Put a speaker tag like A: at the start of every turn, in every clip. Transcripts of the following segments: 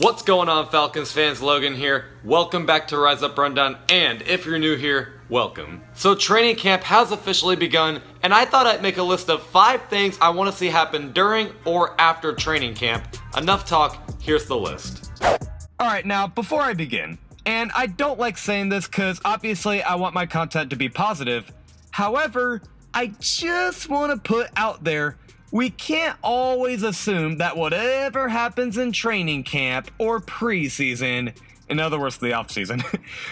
A: What's going on, Falcons fans? Logan here. Welcome back to Rise Up Rundown, and if you're new here, welcome. So training camp has officially begun, and I thought I'd make a list of 5 things I want to see happen during or after training camp. Enough talk, here's the list. Alright, now before I begin, and I don't like saying this because obviously I want my content to be positive, however, I just want to put out there, we can't always assume that whatever happens in training camp or preseason, in other words, the offseason,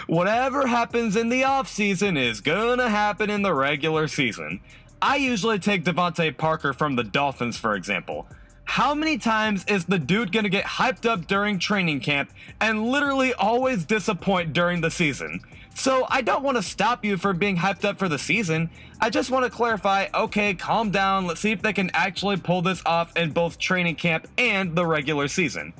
A: whatever happens in the offseason is gonna happen in the regular season. I usually take Devontae Parker from the Dolphins, for example. How many times is the dude gonna get hyped up during training camp and literally always disappoint during the season? So I don't want to stop you from being hyped up for the season. I just want to clarify, okay, calm down, let's see if they can actually pull this off in both training camp and the regular season.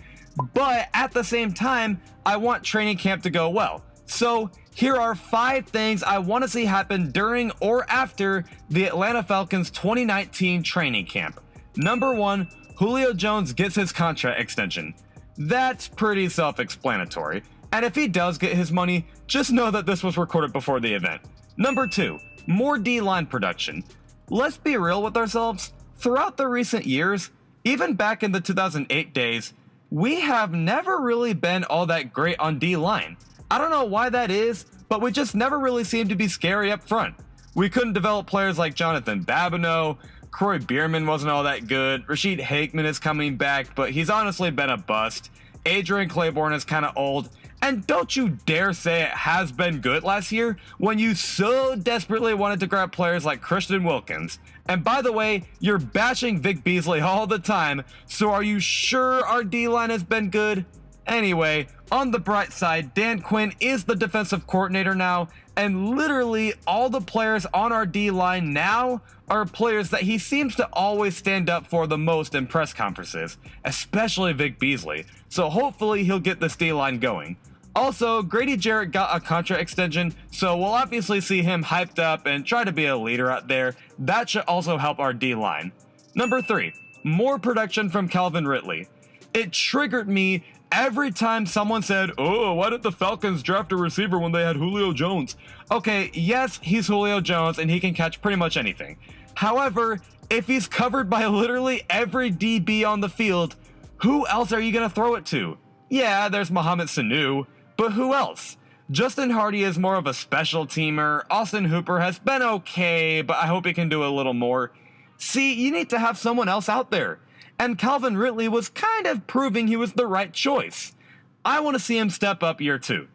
A: But at the same time, I want training camp to go well. So here are 5 things I want to see happen during or after the Atlanta Falcons 2019 training camp. Number 1, Julio Jones gets his contract extension. That's pretty self-explanatory. And if he does get his money, just know that this was recorded before the event. Number 2, more D-line production. Let's be real with ourselves. Throughout the recent years, even back in the 2008 days, we have never really been all that great on D-line. I don't know why that is, but we just never really seemed to be scary up front. We couldn't develop players like Jonathan Babineau, Croy Bierman wasn't all that good, Rashid Hakeman is coming back, but he's honestly been a bust. Adrian Claiborne is kind of old. And don't you dare say it has been good last year when you so desperately wanted to grab players like Christian Wilkins. And by the way, you're bashing Vic Beasley all the time, so are you sure our D-line has been good? Anyway, on the bright side, Dan Quinn is the defensive coordinator now, and literally all the players on our D-line now are players that he seems to always stand up for the most in press conferences, especially Vic Beasley, so hopefully he'll get this D-line going. Also, Grady Jarrett got a contract extension, so we'll obviously see him hyped up and try to be a leader out there. That should also help our D-line. Number 3, more production from Calvin Ridley. It triggered me every time someone said, "Oh, why did the Falcons draft a receiver when they had Julio Jones?" Okay, yes, he's Julio Jones and he can catch pretty much anything. However, if he's covered by literally every DB on the field, who else are you going to throw it to? Yeah, there's Mohamed Sanu, but who else? Justin Hardy is more of a special teamer. Austin Hooper has been okay, but I hope he can do a little more. See, you need to have someone else out there. And Calvin Ridley was kind of proving he was the right choice. I want to see him step up year 2.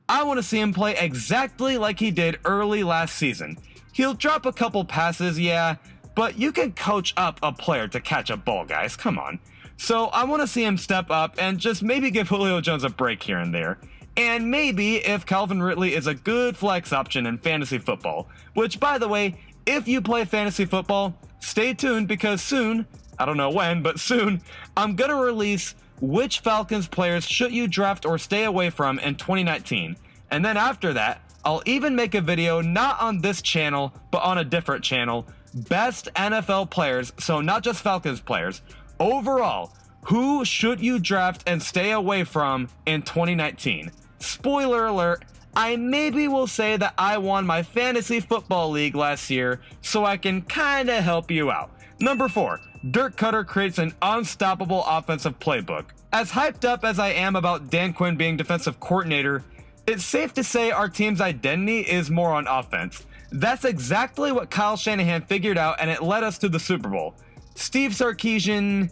A: I want to see him play exactly like he did early last season. He'll drop a couple passes, yeah, but you can coach up a player to catch a ball, guys, come on. So I want to see him step up and just maybe give Julio Jones a break here and there. And maybe if Calvin Ridley is a good flex option in fantasy football, which by the way, if you play fantasy football, stay tuned because soon, I don't know when, but soon, I'm going to release which Falcons players should you draft or stay away from in 2019. And then after that, I'll even make a video not on this channel, but on a different channel, best NFL players, so not just Falcons players, overall, who should you draft and stay away from in 2019? Spoiler alert, I maybe will say that I won my fantasy football league last year, so I can kinda help you out. Number 4, Dirk Koetter creates an unstoppable offensive playbook. As hyped up as I am about Dan Quinn being defensive coordinator, it's safe to say our team's identity is more on offense. That's exactly what Kyle Shanahan figured out, and it led us to the Super Bowl. Steve Sarkisian,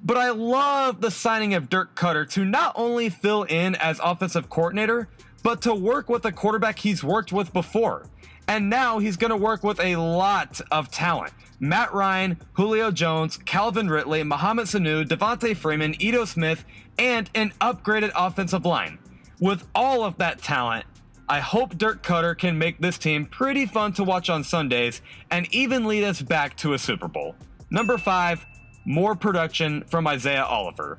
A: but I love the signing of Dirk Koetter to not only fill in as offensive coordinator, but to work with a quarterback he's worked with before. And now he's going to work with a lot of talent. Matt Ryan, Julio Jones, Calvin Ridley, Mohamed Sanu, Devontae Freeman, Ito Smith, and an upgraded offensive line. With all of that talent, I hope Dirk Koetter can make this team pretty fun to watch on Sundays and even lead us back to a Super Bowl. Number 5, more production from Isaiah Oliver.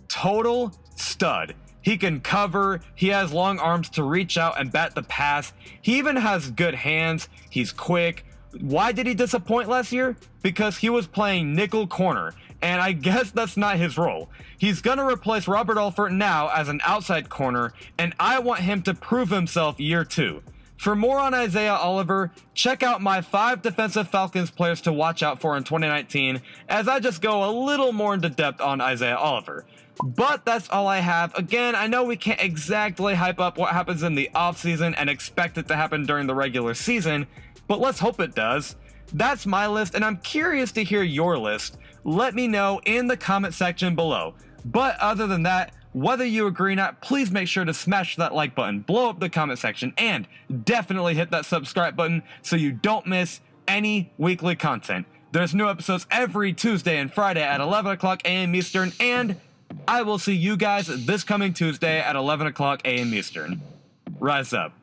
A: Total stud. He can cover, he has long arms to reach out and bat the pass, he even has good hands, he's quick. Why did he disappoint last year? Because he was playing nickel corner, and I guess that's not his role. He's gonna replace Robert Alford now as an outside corner, and I want him to prove himself year 2. For more on Isaiah Oliver, check out my 5 defensive Falcons players to watch out for in 2019, as I just go a little more into depth on Isaiah Oliver. But that's all I have. Again, I know we can't exactly hype up what happens in the offseason and expect it to happen during the regular season, but let's hope it does. That's my list, and I'm curious to hear your list. Let me know in the comment section below. But other than that, whether you agree or not, please make sure to smash that like button, blow up the comment section, and definitely hit that subscribe button so you don't miss any weekly content. There's new episodes every Tuesday and Friday at 11 o'clock a.m. Eastern, and I will see you guys this coming Tuesday at 11 o'clock a.m. Eastern. Rise up.